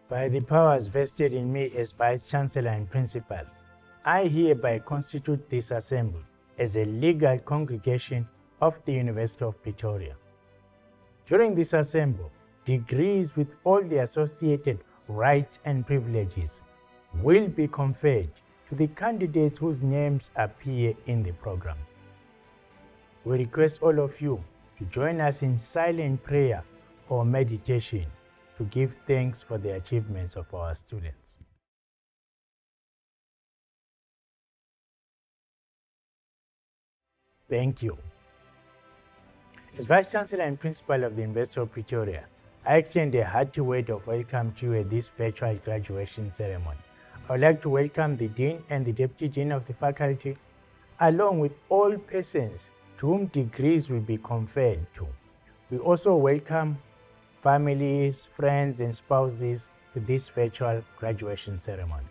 By the powers vested in me as Vice Chancellor and Principal, I hereby constitute this assembly as a legal congregation of the University of Pretoria. During this assembly, degrees with all the associated rights and privileges will be conferred to the candidates whose names appear in the program. We request all of you to join us in silent prayer or meditation to give thanks for the achievements of our students. Thank you. As Vice Chancellor and Principal of the University of Pretoria, I extend a hearty word of welcome to you at this virtual graduation ceremony. I would like to welcome the Dean and the Deputy Dean of the faculty, along with all persons to whom degrees will be conferred to. We also welcome families, friends, and spouses to this virtual graduation ceremony.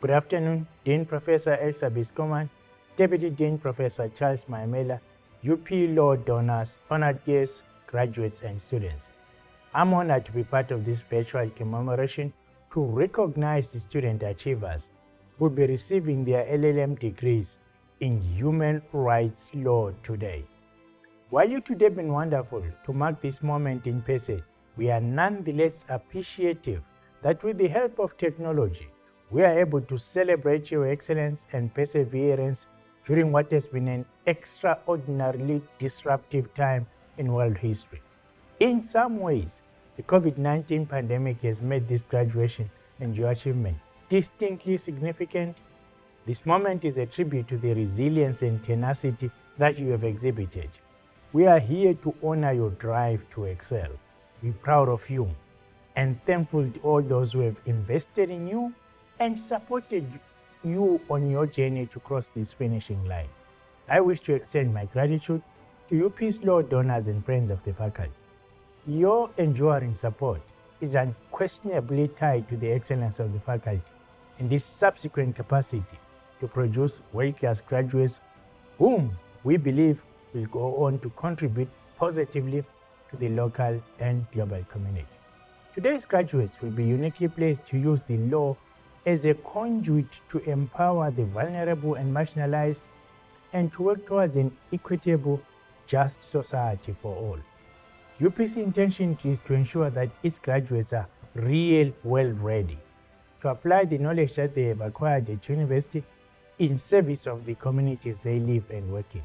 Good afternoon, Dean Professor Elsa Biskoman, Deputy Dean Professor Charles Maimela, UP Law donors, honored guests, graduates, and students. I'm honored to be part of this virtual commemoration to recognize the student achievers who will be receiving their LLM degrees in human rights law today. While it would have been wonderful to mark this moment in person, we are nonetheless appreciative that with the help of technology, we are able to celebrate your excellence and perseverance during what has been an extraordinarily disruptive time in world history. In some ways, the COVID-19 pandemic has made this graduation and your achievement distinctly significant. This moment is a tribute to the resilience and tenacity that you have exhibited. We are here to honor your drive to excel. We're proud of you and thankful to all those who have invested in you and supported you on your journey to cross this finishing line. I wish to extend my gratitude to UP's law donors and friends of the faculty. Your enduring support is unquestionably tied to the excellence of the faculty and this subsequent capacity to produce world-class graduates whom we believe will go on to contribute positively to the local and global community. Today's graduates will be uniquely placed to use the law as a conduit to empower the vulnerable and marginalized and to work towards an equitable, just society for all. UP's intention is to ensure that its graduates are real world ready to apply the knowledge that they have acquired at university in service of the communities they live and work in.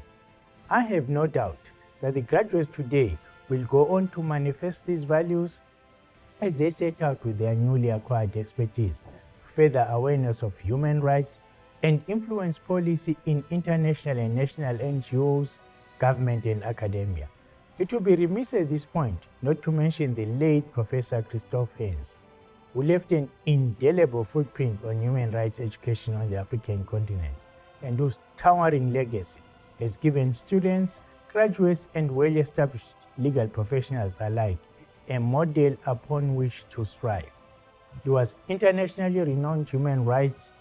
I have no doubt that the graduates today will go on to manifest these values as they set out with their newly acquired expertise, further awareness of human rights, and influence policy in international and national NGOs, government, and academia. It will be remiss at this point not to mention the late Professor Christophe Heyns, who left an indelible footprint on human rights education on the African continent, and whose towering legacy has given students, graduates, and well-established legal professionals alike a model upon which to strive. He was internationally renowned human rights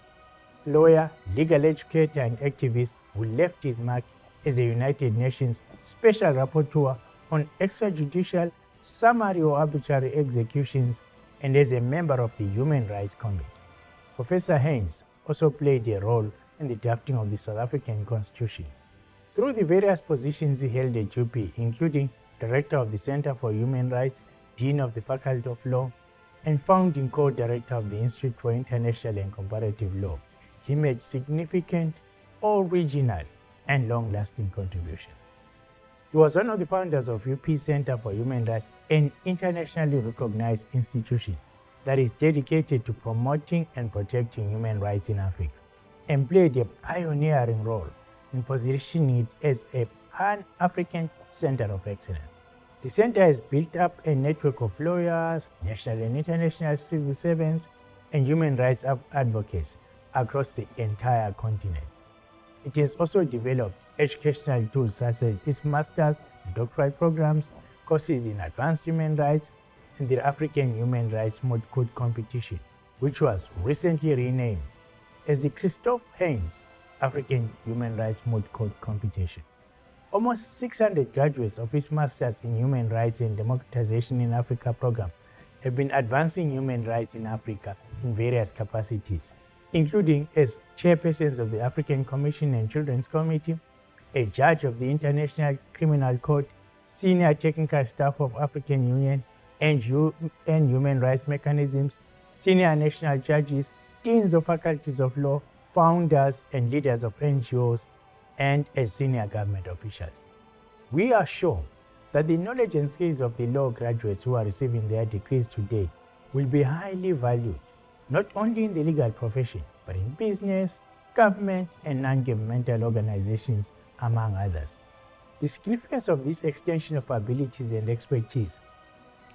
lawyer, legal educator, and activist who left his mark as a United Nations Special Rapporteur on extrajudicial, summary, or arbitrary executions, and as a member of the Human Rights Committee. Professor Heyns also played a role in the drafting of the South African Constitution. Through the various positions he held at UP, including Director of the Center for Human Rights, Dean of the Faculty of Law, and founding co-director of the Institute for International and Comparative Law, he made significant, original, and long-lasting contributions. He was one of the founders of UP Center for Human Rights, an internationally recognized institution that is dedicated to promoting and protecting human rights in Africa, and played a pioneering role in positioning it as a Pan-African Center of Excellence. The center has built up a network of lawyers, national and international civil servants, and human rights advocates across the entire continent. It has also developed educational tools such as its master's and doctoral programs, courses in advanced human rights, and the African Human Rights Mode Code competition, which was recently renamed as the Christophe Heyns African Human Rights Mode Code competition. Almost 600 graduates of its Masters in Human Rights and Democratization in Africa program have been advancing human rights in Africa in various capacities, including as chairpersons of the African Commission and Children's Committee, a judge of the International Criminal Court, senior technical staff of African Union and human rights mechanisms, senior national judges, deans of faculties of law, founders and leaders of NGOs, and as senior government officials. We are sure that the knowledge and skills of the law graduates who are receiving their degrees today will be highly valued, not only in the legal profession, but in business, government, and non-governmental organizations, among others. The significance of this extension of abilities and expertise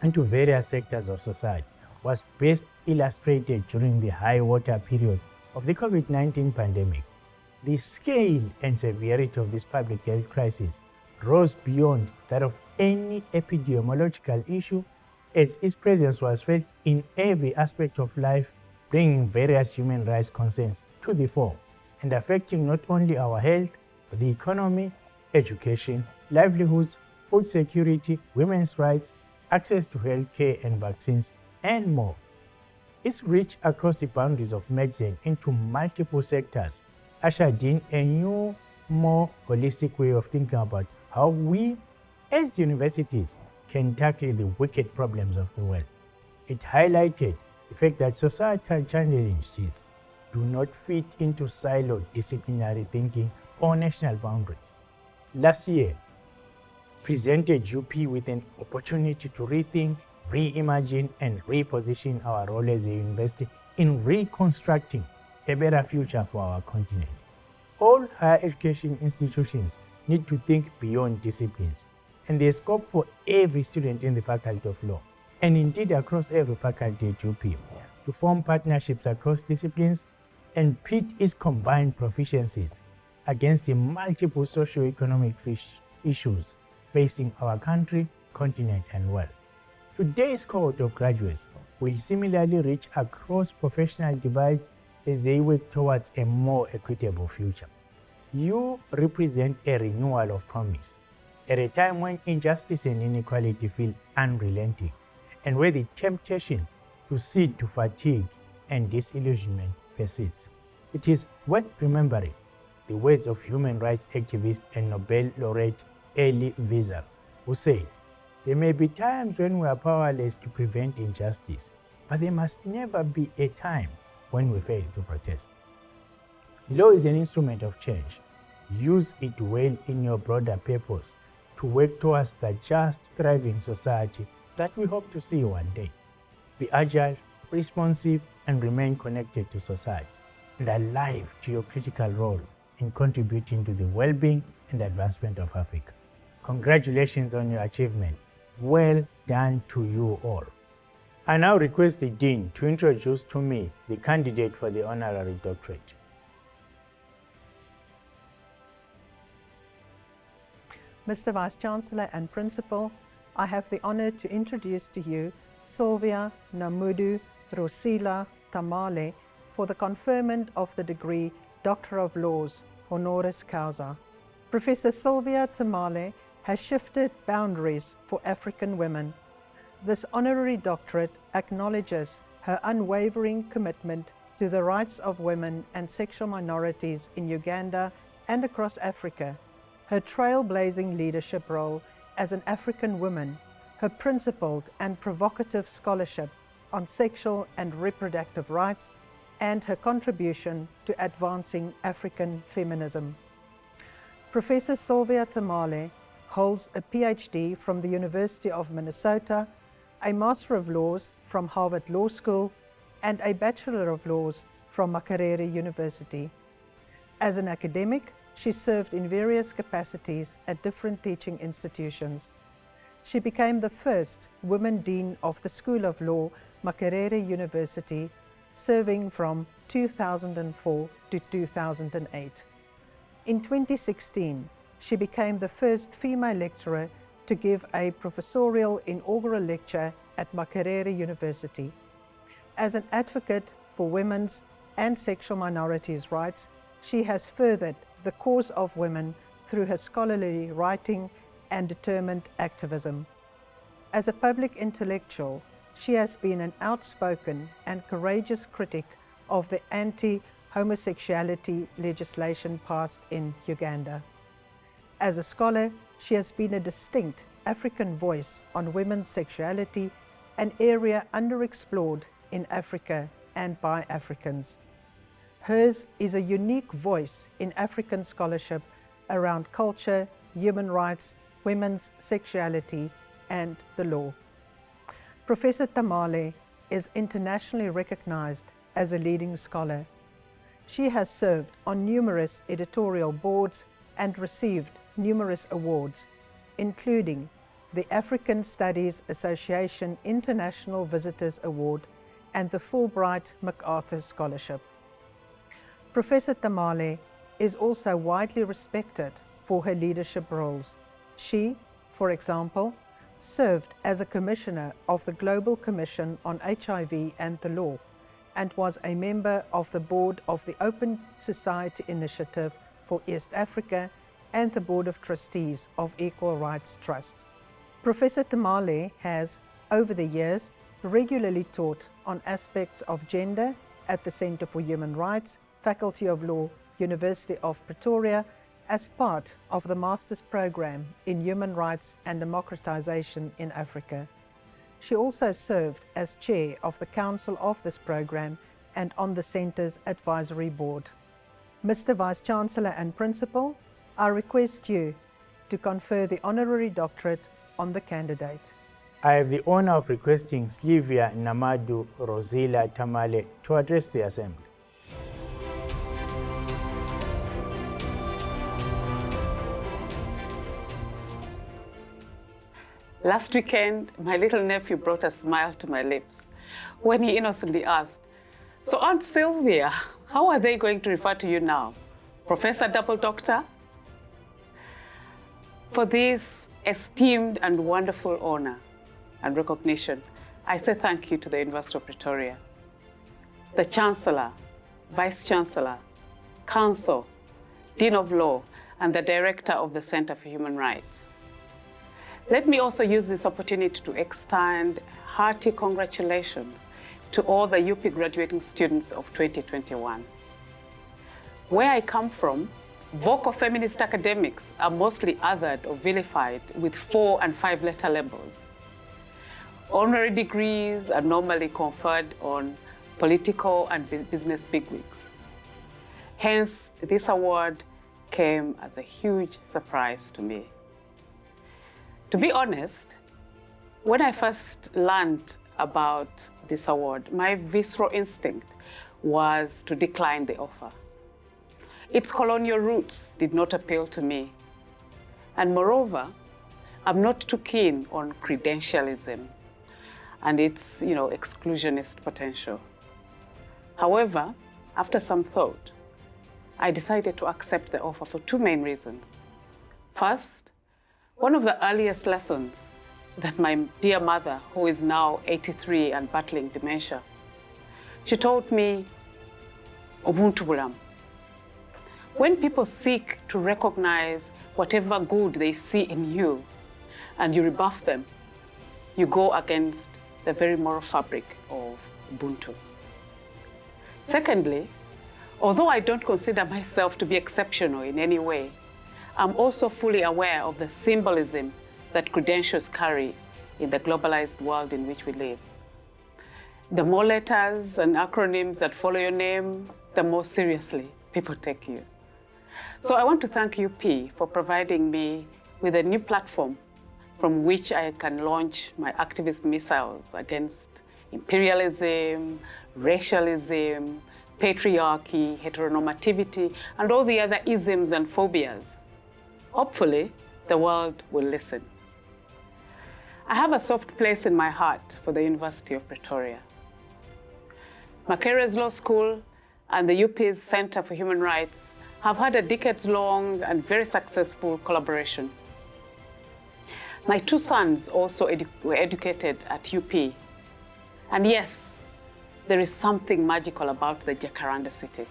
into various sectors of society was best illustrated during the high water period of the COVID-19 pandemic. The scale and severity of this public health crisis rose beyond that of any epidemiological issue, as its presence was felt in every aspect of life, bringing various human rights concerns to the fore and affecting not only our health, but the economy, education, livelihoods, food security, women's rights, access to health care and vaccines, and more. Its reach across the boundaries of medicine into multiple sectors ushered in a new, more holistic way of thinking about how we, as universities, can tackle the wicked problems of the world. It highlighted the fact that societal challenges do not fit into siloed disciplinary thinking or national boundaries. Last year presented UP with an opportunity to rethink, reimagine, and reposition our role as a university in reconstructing a better future for our continent. All higher education institutions need to think beyond disciplines, and there is scope for every student in the Faculty of Law, and indeed across every faculty at UP, to form partnerships across disciplines and pit its combined proficiencies against the multiple socio-economic issues facing our country, continent, and world. Today's cohort of graduates will similarly reach across professional divides as they work towards a more equitable future. You represent a renewal of promise at a time when injustice and inequality feel unrelenting, and where the temptation to cede to fatigue and disillusionment persists. It is worth remembering the words of human rights activist and Nobel laureate Elie Wiesel, who said, "There may be times when we are powerless to prevent injustice, but there must never be a time when we fail to protest." Law is an instrument of change. Use it well in your broader purpose to work towards the just, thriving society that we hope to see one day. Be agile, responsive, and remain connected to society, and alive to your critical role in contributing to the well-being and advancement of Africa. Congratulations on your achievement. Well done to you all. I now request the Dean to introduce to me the candidate for the honorary doctorate. Mr. Vice-Chancellor and Principal, I have the honor to introduce to you Sylvia Namudu Rosila Tamale for the conferment of the degree Doctor of Laws, honoris causa. Professor Sylvia Tamale has shifted boundaries for African women. This honorary doctorate acknowledges her unwavering commitment to the rights of women and sexual minorities in Uganda and across Africa, her trailblazing leadership role as an African woman, her principled and provocative scholarship on sexual and reproductive rights, and her contribution to advancing African feminism. Professor Sylvia Tamale holds a PhD from the University of Minnesota, a Master of Laws from Harvard Law School, and a Bachelor of Laws from Makerere University. As an academic, she served in various capacities at different teaching institutions. She became the first woman dean of the School of Law, Makerere University, serving from 2004 to 2008. In 2016, she became the first female lecturer to give a professorial inaugural lecture at Makerere University. As an advocate for women's and sexual minorities' rights, she has furthered the cause of women through her scholarly writing and determined activism. As a public intellectual, she has been an outspoken and courageous critic of the anti-homosexuality legislation passed in Uganda. As a scholar, she has been a distinct African voice on women's sexuality, an area underexplored in Africa and by Africans. Hers is a unique voice in African scholarship around culture, human rights, women's sexuality, and the law. Professor Tamale is internationally recognized as a leading scholar. She has served on numerous editorial boards and received numerous awards, including the African Studies Association International Visitors Award and the Fulbright MacArthur Scholarship. Professor Tamale is also widely respected for her leadership roles. She, for example, served as a commissioner of the Global Commission on HIV and the Law and was a member of the board of the Open Society Initiative for East Africa and the Board of Trustees of Equal Rights Trust. Professor Tamale has, over the years, regularly taught on aspects of gender at the Centre for Human Rights, Faculty of Law, University of Pretoria, as part of the Master's Program in Human Rights and Democratization in Africa. She also served as chair of the council of this program and on the Centre's advisory board. Mr. Vice-Chancellor and Principal, I request you to confer the honorary doctorate on the candidate. I have the honor of requesting Sylvia Namadu Rosila Tamale to address the Assembly. Last weekend, my little nephew brought a smile to my lips when he innocently asked, "So Aunt Sylvia, how are they going to refer to you now? Professor Double Doctor?" For this esteemed and wonderful honor and recognition, I say thank you to the University of Pretoria, the Chancellor, Vice Chancellor, Council, Dean of Law, and the Director of the Center for Human Rights. Let me also use this opportunity to extend hearty congratulations to all the UP graduating students of 2021. Where I come from, vocal feminist academics are mostly othered or vilified with 4- and 5-letter labels. Honorary degrees are normally conferred on political and business bigwigs. Hence, this award came as a huge surprise to me. To be honest, when I first learned about this award, my visceral instinct was to decline the offer. Its colonial roots did not appeal to me. And moreover, I'm not too keen on credentialism and its exclusionist potential. However, after some thought, I decided to accept the offer for 2 main reasons. First, one of the earliest lessons that my dear mother, who is now 83 and battling dementia, she taught me, Ubuntu Bulam. When people seek to recognize whatever good they see in you and you rebuff them, you go against the very moral fabric of Ubuntu. Secondly, although I don't consider myself to be exceptional in any way, I'm also fully aware of the symbolism that credentials carry in the globalized world in which we live. The more letters and acronyms that follow your name, the more seriously people take you. So I want to thank UP for providing me with a new platform from which I can launch my activist missiles against imperialism, racialism, patriarchy, heteronormativity, and all the other isms and phobias. Hopefully, the world will listen. I have a soft place in my heart for the University of Pretoria. Makerere Law School and the UP's Center for Human Rights have had a decades-long and very successful collaboration. My 2 sons also were educated at UP. And yes, there is something magical about the Jacaranda city.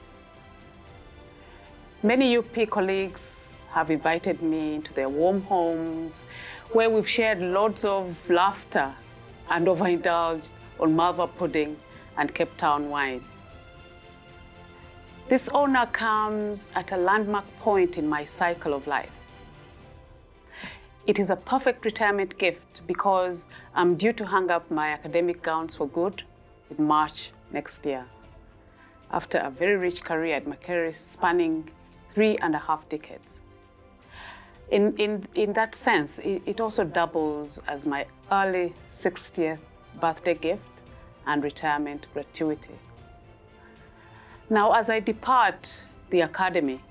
Many UP colleagues have invited me into their warm homes where we've shared loads of laughter, and overindulged on Malva pudding and Cape Town wine. This honor comes at a landmark point in my cycle of life. It is a perfect retirement gift because I'm due to hang up my academic gowns for good in March next year, after a very rich career at Macquarie spanning 3.5 decades. In that sense, it also doubles as my early 60th birthday gift and retirement gratuity. Now, as I depart the academy,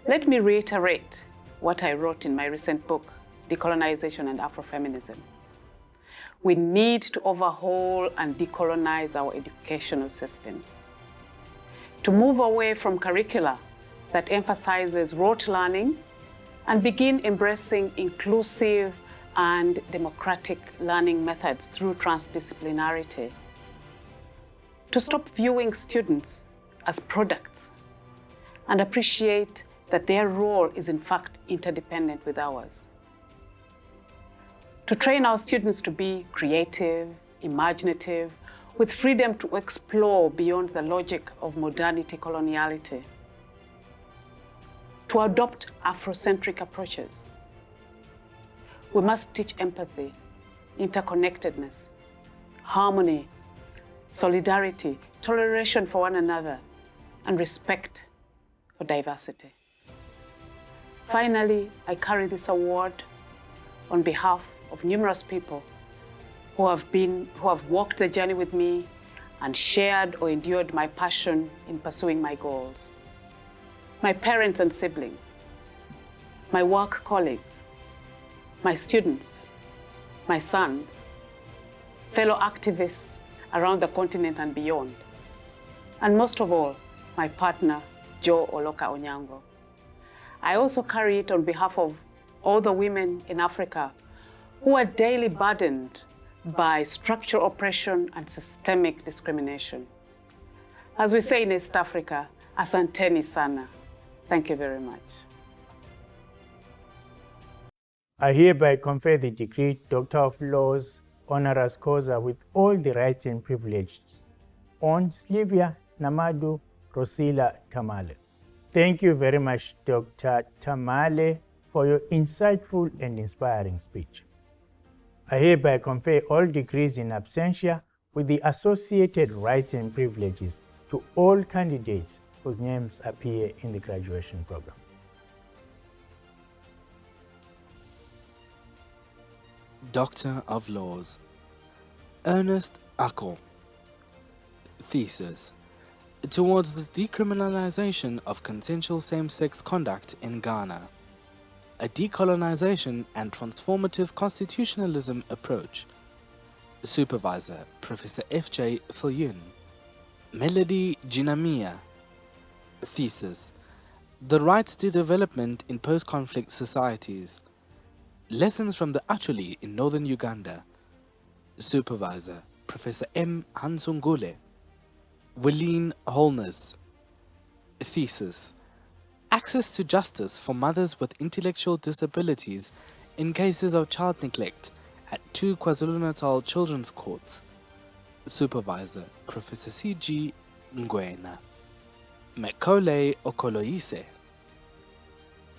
let me reiterate what I wrote in my recent book, Decolonization and Afrofeminism. We need to overhaul and decolonize our educational systems, to move away from curricula that emphasizes rote learning and begin embracing inclusive and democratic learning methods through transdisciplinarity, to stop viewing students as products and appreciate that their role is in fact interdependent with ours. To train our students to be creative, imaginative, with freedom to explore beyond the logic of modernity coloniality. To adopt Afrocentric approaches. We must teach empathy, interconnectedness, harmony, solidarity, toleration for one another, and respect for diversity. Finally, I carry this award on behalf of numerous people who have walked the journey with me and shared or endured my passion in pursuing my goals. My parents and siblings, my work colleagues, my students, my sons, fellow activists around the continent and beyond, and most of all, my partner, Joe Oloka Onyango. I also carry it on behalf of all the women in Africa who are daily burdened by structural oppression and systemic discrimination. As we say in East Africa, asanteni sana. Thank you very much. I hereby confer the degree Doctor of Laws honoris causa with all the rights and privileges on Sylvia Namadu Rosila Tamale. Thank you very much, Dr. Tamale, for your insightful and inspiring speech. I hereby confer all degrees in absentia with the associated rights and privileges to all candidates whose names appear in the graduation program. Doctor of Laws, Ernest Akol. Thesis: Towards the decriminalization of consensual same-sex conduct in Ghana. A decolonization and transformative constitutionalism approach. Supervisor, Professor F.J. Filyun. Melody Jinamia. Thesis: The Right to Development in Post-Conflict Societies. Lessons from the Acholi in Northern Uganda. Supervisor, Professor M. Hansungule. Willeen Holness. Thesis: Access to justice for mothers with intellectual disabilities in cases of child neglect at 2 KwaZulu-Natal Children's Courts. Supervisor, Professor C.G. Ngwena. Mekole Okoloise.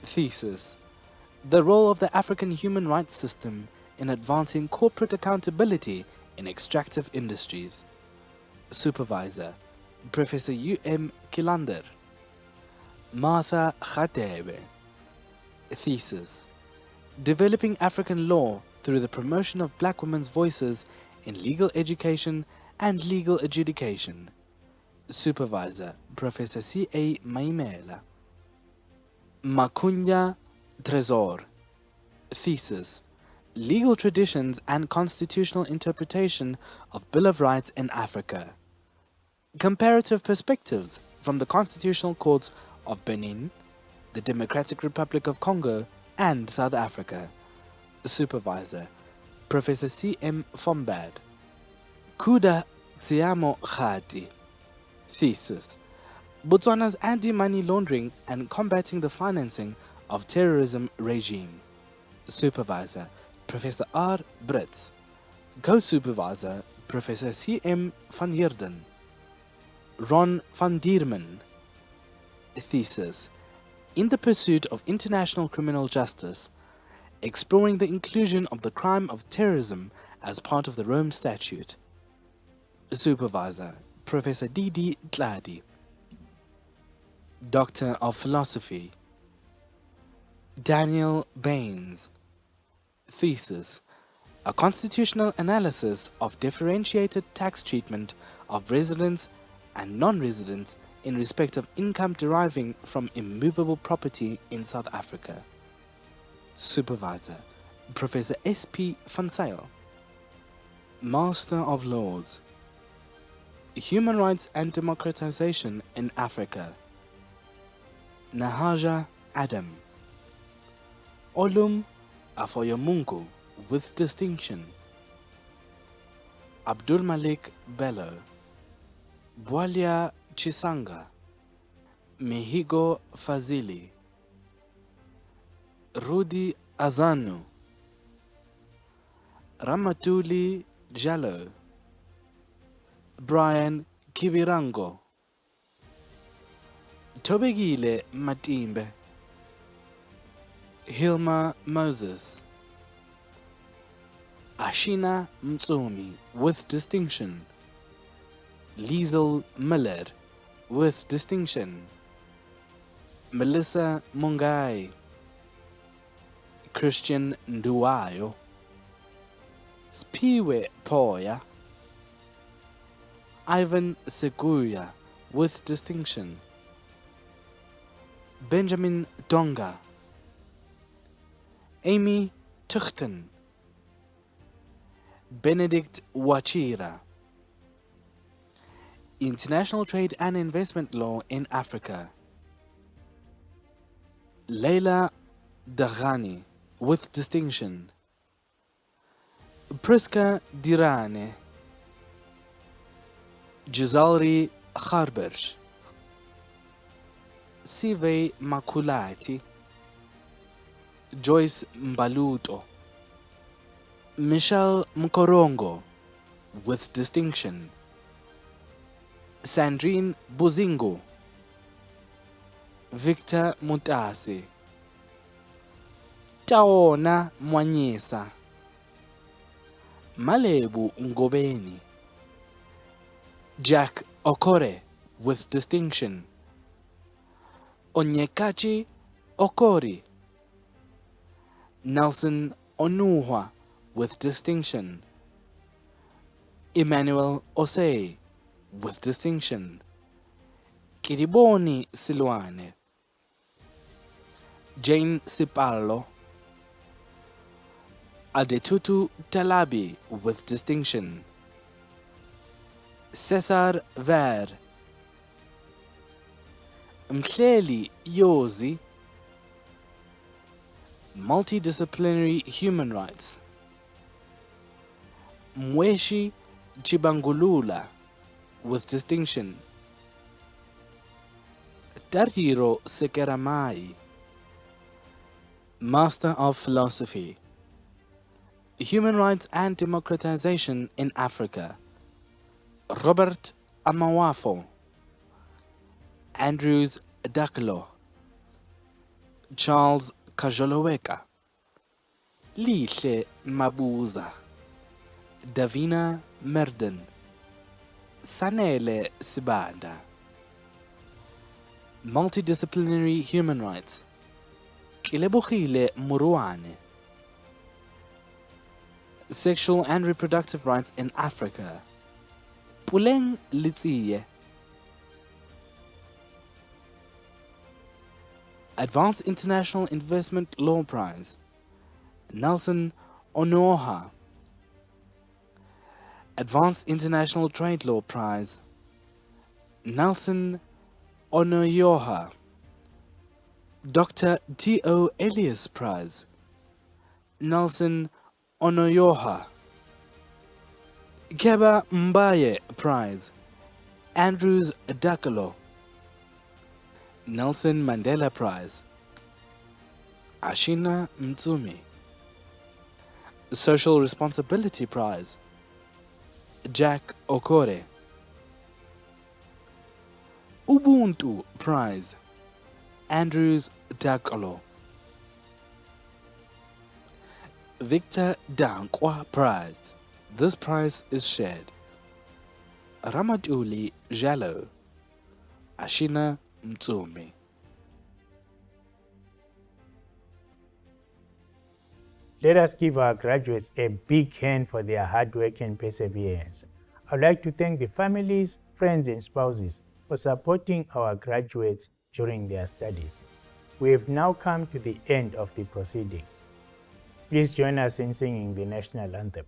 Thesis: The role of the African human rights system in advancing corporate accountability in extractive industries. Supervisor, Professor U.M. Kilander. Martha Khatebe. Thesis: Developing African law through the promotion of black women's voices in legal education and legal adjudication. Supervisor, Professor C.A. Maimela. Makunya Tresor. Thesis: Legal traditions and constitutional interpretation of Bill of Rights in Africa. Comparative perspectives from the constitutional courts of Benin, the Democratic Republic of Congo, and South Africa. Supervisor, Professor C.M. Fombad. Kuda Tsiamo Khati. Thesis: Botswana's anti-money laundering and combating the financing of terrorism regime. Supervisor, Professor R. Brits. Co-supervisor Professor C.M. van Heerden. Ron van Dierman. Thesis: In the Pursuit of International Criminal Justice, exploring the inclusion of the crime of terrorism as part of the Rome Statute. Supervisor Professor D.D. Tladi. Doctor of Philosophy Daniel Baines. Thesis: A constitutional analysis of differentiated tax treatment of residents and non-residents in respect of income deriving from immovable property in South Africa. Supervisor Professor S.P. van Zyl. Master of Laws Human Rights and Democratization in Africa. Nahaja Adam. Olum Afoyamungu with distinction. Abdul Malik Bello. Bwalia Chisanga. Mihigo Fazili. Rudi Azanu. Ramatuli Jallo. Brian Kibirango. Tobegile Matimbe. Hilma Moses. Ashina Mtsumi with distinction. Liesel Miller with distinction. Melissa Mungai. Christian Nduwayo. Spiwe Poya. Ivan Seguya with distinction. Benjamin Donga. Amy Tuchten. Benedict Wachira. International Trade and Investment Law in Africa. Leila Daghani with distinction. Priska Dirane. Jazalri Kharbersh. Sive Makulati. Joyce Mbaluto. Michelle Mkorongo with distinction. Sandrine Buzingo. Victor Mutasi. Taona Mwanyesa. Malebu Ngobeni. Jack Okore with distinction. Onyekachi Okori. Nelson Onuhwa with distinction. Emmanuel Osei with distinction. Kiriboni Silwane. Jane Sipalo. Adetutu Talabi with distinction. Cesar Ver. Mhleli Yozi. Multidisciplinary Human Rights. Mweshi Chibangulula with distinction. Tariro Sekeramai. Master of Philosophy. Human Rights and Democratization in Africa. Robert Amawafo. Andrews Daklo. Charles Kajoloweka. Lihle Mabuza. Davina Merden. Sanele Sibanda. Multidisciplinary Human Rights. Kilebohile Muruane. Sexual and Reproductive Rights in Africa. Puleng Litsiye. Advanced International Investment Law Prize. Nelson Onoha. Advanced International Trade Law Prize. Nelson Onoyoha. Dr. T.O. Elias Prize. Nelson Onoyoha. Keba Mbaye Prize. Andrews Dakalo. Nelson Mandela Prize. Ashina Mtsumi. Social Responsibility Prize, Jack Okore. Ubuntu Prize, Andrews Dakolo. Victor Dankwa Prize. This prize is shared. Ramatuli Jalo, Ashina Mtsumi. Let us give our graduates a big hand for their hard work and perseverance. I would like to thank the families, friends, and spouses for supporting our graduates during their studies. We have now come to the end of the proceedings. Please join us in singing the national anthem.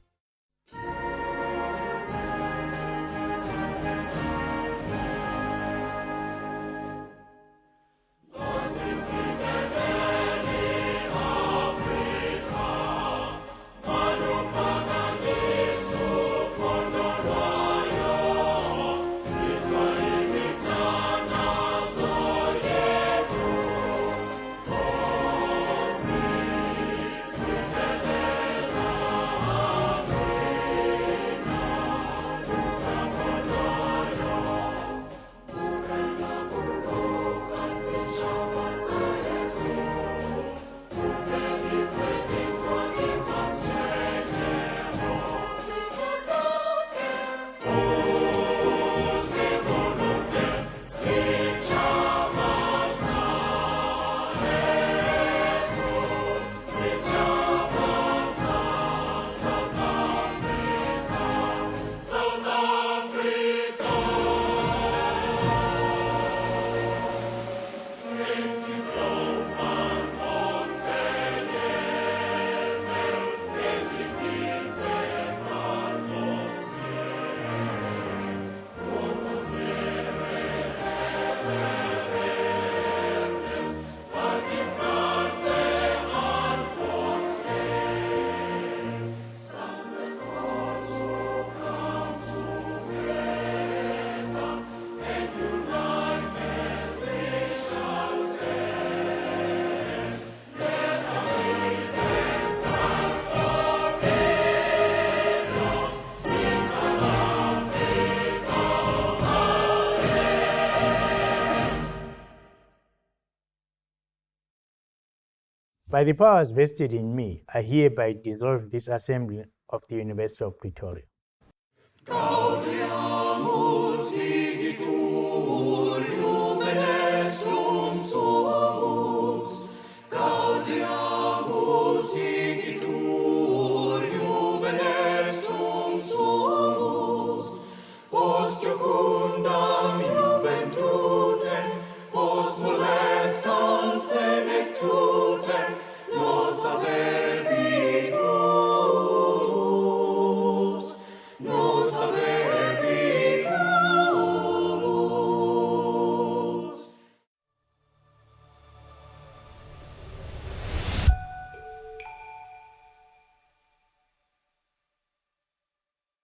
By the powers vested in me, I hereby dissolve this assembly of the University of Pretoria.